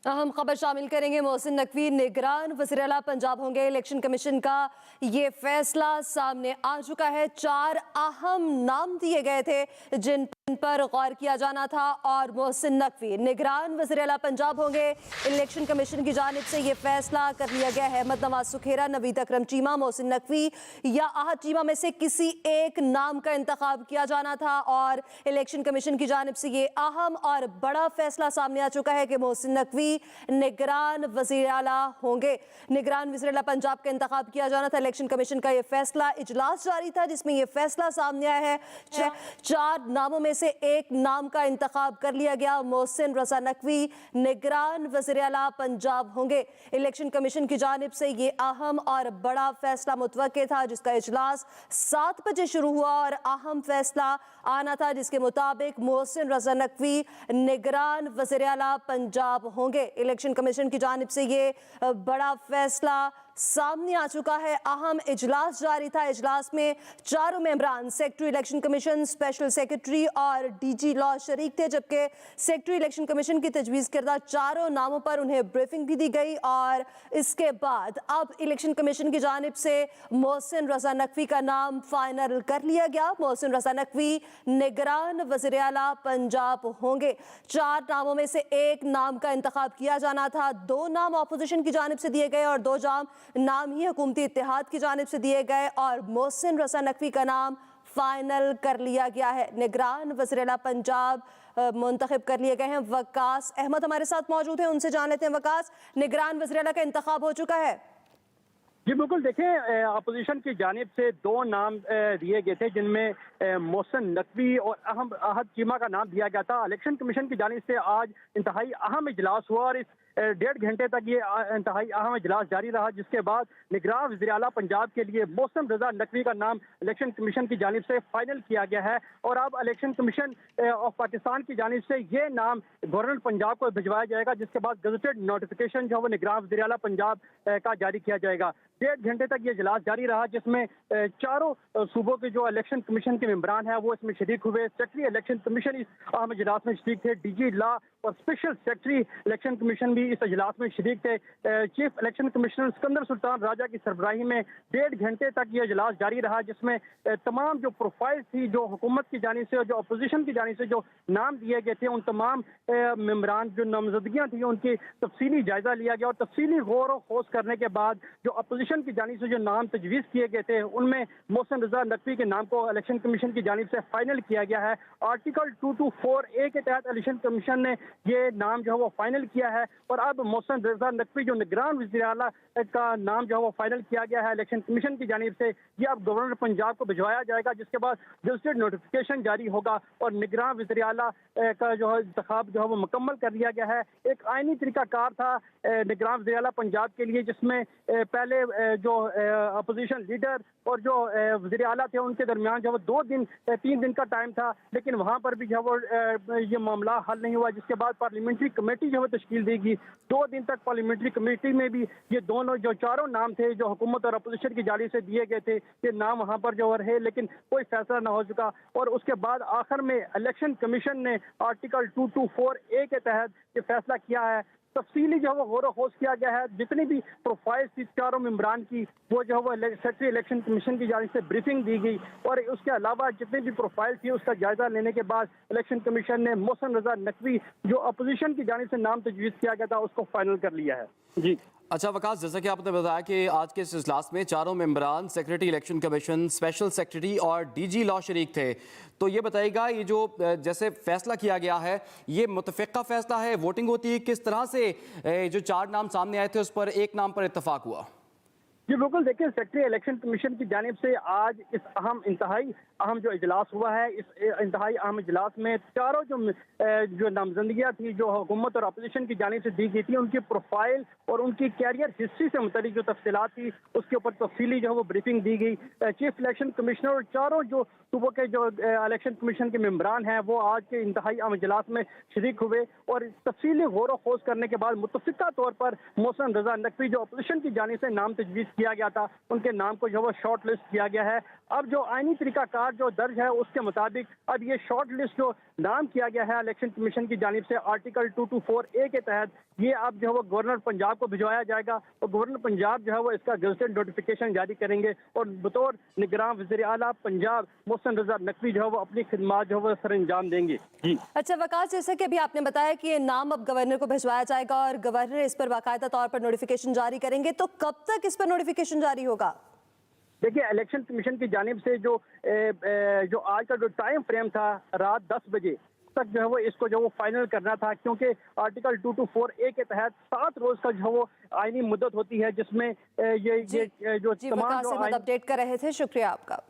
अहम खबर शामिल करेंगे। मोहसिन नकवी निगरान वज़ीर आला पंजाब होंगे। इलेक्शन कमीशन का ये फैसला सामने आ चुका है। 4 अहम नाम दिए गए थे जिन पर गौर किया जाना था और मोहसिन नकवी निगरान वज़ीर आला पंजाब होंगे। इलेक्शन कमीशन की जानिब से ये फैसला कर लिया गया है। अहमद नवाज सुखेरा, नवीद अकरम चीमा, मोहसिन नकवी या आहद चीमा में से किसी एक नाम का इंतखाब किया जाना था और इलेक्शन कमीशन की जानिब से ये अहम और बड़ा फैसला सामने आ चुका है कि मोहसिन नकवी निगरान वज़ीर आला होंगे। निगरान वज़ीर आला पंजाब का इंतखाब किया जाना था। इलेक्शन कमीशन का ये फैसला, इजलास जारी था जिसमें ये फैसला सामने आया है। 4 नामों में से एक नाम का इंतखाब कर लिया गया। मोहसिन रजा नकवी निगरान वज़ीर आला पंजाब होंगे। इलेक्शन कमीशन की जानिब से ये अहम और बड़ा फैसला मुतवक्के था जिसका इजलास 7 बजे शुरू हुआ और अहम फैसला आना था जिसके मुताबिक मोहसिन रजा नकवी निगरान वज़ीर आला पंजाब होंगे। इलेक्शन कमीशन की जानिब से ये बड़ा फैसला सामने आ चुका है। अहम इजलास जारी था। इजलास में चारों मेंबरान secretary election commission, special secretary और डीजी लॉ शरीक थे, जबकि सेक्रेटरी इलेक्शन कमीशन की तजवीज़ करदा चारों नामों पर उन्हें ब्रीफिंग भी दी गई और इसके बाद अब इलेक्शन कमीशन की जानिब से मोहसिन रजा नकवी का नाम फाइनल कर लिया गया। मोहसिन रजा नकवी निगरान वज़ीर आला पंजाब होंगे। 4 नामों में से एक नाम का इंतखाब किया जाना था। 2 नाम अपोजिशन की जानिब से दिए गए और 2 नाम ही हुकूमती इत्तेहाद की जानिब से दिए गए और मोहसिन रजा नकवी का नाम फाइनल कर लिया गया है। निगरान वज़ीर आला पंजाब मुंतखब कर लिए गए हैं। वकास अहमद हमारे साथ मौजूद हैं, उनसे जान लेते हैं। वकास, निगरान वज़ीर आला का इंतखाब हो चुका है? जी बिल्कुल, देखें, अपोजिशन की जानिब से 2 नाम दिए गए थे जिनमें मोहसिन नकवी और आहद चीमा का नाम दिया गया था। इलेक्शन कमीशन की जानिब से आज इंतहाई अहम इजलास हुआ और इस 1.5 घंटे तक ये इंतहाई अहम इजलास जारी रहा, जिसके बाद निगरान वज़ीर आला पंजाब के लिए मोहसिन रजा नकवी का नाम इलेक्शन कमीशन की जानिब से फाइनल किया गया है और अब इलेक्शन कमीशन ऑफ पाकिस्तान की जानिब से ये नाम गवर्नर पंजाब को भिजवाया जाएगा, जिसके बाद गजटेड नोटिफिकेशन जो है वो निगरान वज़ीर आला पंजाब का जारी किया जाएगा। 1.5 घंटे तक ये इजलास जारी रहा जिसमें चारों सूबों के जो इलेक्शन कमीशन के मेंबरान हैं वो इसमें शरीक हुए। सेक्रेटरी इलेक्शन कमीशन इस अहम इजलास में शरीक थे। डीजी लॉ और स्पेशल सेक्रेटरी इलेक्शन कमीशन भी इस इजलास में शरीक थे। Chief election commissioner Sikandar Sultan Raja की सरबराही में 1.5 घंटे तक ये इजलास जारी रहा, जिसमें तमाम जो प्रोफाइल थी, जो हुकूमत की जानिब से और जो अपोजिशन की जानिब से जो नाम दिए गए थे, उन तमाम मेंबरान जो नामजदगियाँ थी उनकी तफसीली जायजा लिया गया और तफसीली गौर व खोज करने के बाद जो अपोजिशन की जानिब से जो नाम तजवीज़ किए गए थे उनमें मोहसिन रजा नकवी के नाम को इलेक्शन कमीशन की जानिब से फाइनल किया गया है। आर्टिकल 224A के तहत इलेक्शन कमीशन ने ये नाम जो है वो फाइनल किया है और अब मोहसिन रजा नकवी जो निगरान वज़ीर आला का नाम जो है वो फाइनल किया गया है इलेक्शन कमीशन की जानिब से। ये अब गवर्नर पंजाब को भिजवाया जाएगा, जिसके बाद गजटेड नोटिफिकेशन जारी होगा और निगरान वज़ीर आला का जो है इंतखाब जो है वो मुकम्मल कर लिया गया है। एक आइनी तरीकाकार था निगरान वज़ीर आला पंजाब के लिए, जिसमें पहले जो अपोजिशन लीडर और जो वज़ीर आला थे उनके दरमियान जो 3 दिन का टाइम था, लेकिन वहाँ पर भी जो वो ये मामला हल नहीं हुआ, जिसके बाद पार्लियामेंट्री कमेटी जो है तश्कील दी गई। 2 दिन तक पार्लियामेंट्री कमेटी में भी ये दोनों जो चारों नाम थे जो हुकूमत और अपोजिशन की जानिब से दिए गए थे, ये नाम वहाँ पर जो रहे, लेकिन कोई फैसला ना हो चुका और उसके बाद आखिर में इलेक्शन कमीशन ने आर्टिकल 224A के तहत ये फैसला किया है। तफसीली जो है वो गौर खोज किया गया है। जितनी भी प्रोफाइल थी चारों मेंबरान की वो जो है वो सेक्रेटरी इलेक्शन कमीशन की जानिब से ब्रीफिंग दी गई और उसके अलावा जितनी भी प्रोफाइल थी उसका जायजा लेने के बाद इलेक्शन कमीशन ने मोहसिन रजा नकवी जो अपोजिशन की जानिब से नाम तजवीज़ किया गया था उसको फाइनल कर लिया है। जी अच्छा वकास, जैसा कि आपने बताया कि आज के इस इजलास में चारों मेंबरान secretary election commission, special secretary और डीजी लॉ शरीक थे, तो ये बताइएगा ये जो जैसे फैसला किया गया है ये मुतफ़िक़ा फैसला है, वोटिंग होती है, किस तरह से जो 4 नाम सामने आए थे उस पर एक नाम पर इत्तफाक हुआ? जी बिल्कुल, देखिए, सेक्रेटरी इलेक्शन कमीशन की जानिब से आज इस इंतहाई अहम जो इजलास हुआ है, इस इंतहाई अहम इजलास में चारों जो नामजदगियाँ थी जो हुकूमत और अपोजिशन की जानिब से दी गई थी, उनकी प्रोफाइल और उनकी कैरियर हिस्ट्री से मुतल्लिक जो तफसीलात थी उसके ऊपर तफसीली जो है वो ब्रीफिंग दी गई। चीफ इलेक्शन कमिश्नर और चारों जो सूबों के जो इलेक्शन कमीशन के मेंबरान हैं वो आज के इंतहाई अहम इजलास में शरीक हुए और तफसीली गौर व खोज करने के बाद मुतफ़िक़ा तौर पर मोहसिन रजा नकवी जो अपोजिशन की जानिब से नाम तजवीज़ किया गया था उनके नाम को जो है शॉर्ट लिस्ट किया गया है। अब जो आईनी तरीकाकार जो दर्ज है उसके मुताबिक अब ये शॉर्ट लिस्ट जो नाम किया गया है इलेक्शन कमीशन की जानिब से आर्टिकल 224A के तहत, ये अब जो है वो गवर्नर पंजाब को भिजवाया जाएगा और गवर्नर पंजाब जो है वो इसका गजटेड नोटिफिकेशन जारी करेंगे और बतौर निगरान वज़ीर आला पंजाब मोहसिन रजा नकवी जो है वो अपनी खिदमत जो है वो सर अंजाम देंगे। जी अच्छा वकास, जैसे कि अभी आपने बताया कि ये नाम अब गवर्नर को भिजवाया जाएगा और गवर्नर इस पर बाकायदा तौर पर नोटिफिकेशन जारी करेंगे, तो कब तक इस पर नोटिफिकेशन जारी होगा? देखिए, इलेक्शन कमीशन की जानिब से जो आज का जो टाइम फ्रेम था रात 10 बजे तक जो है वो इसको जो वो फाइनल करना था, क्योंकि आर्टिकल 224A के तहत 7 रोज का जो वो आईनी मुद्दत होती है जिसमें ये जो जी तमाम वकास जो अहमद अपडेट कर रहे थे, शुक्रिया आपका।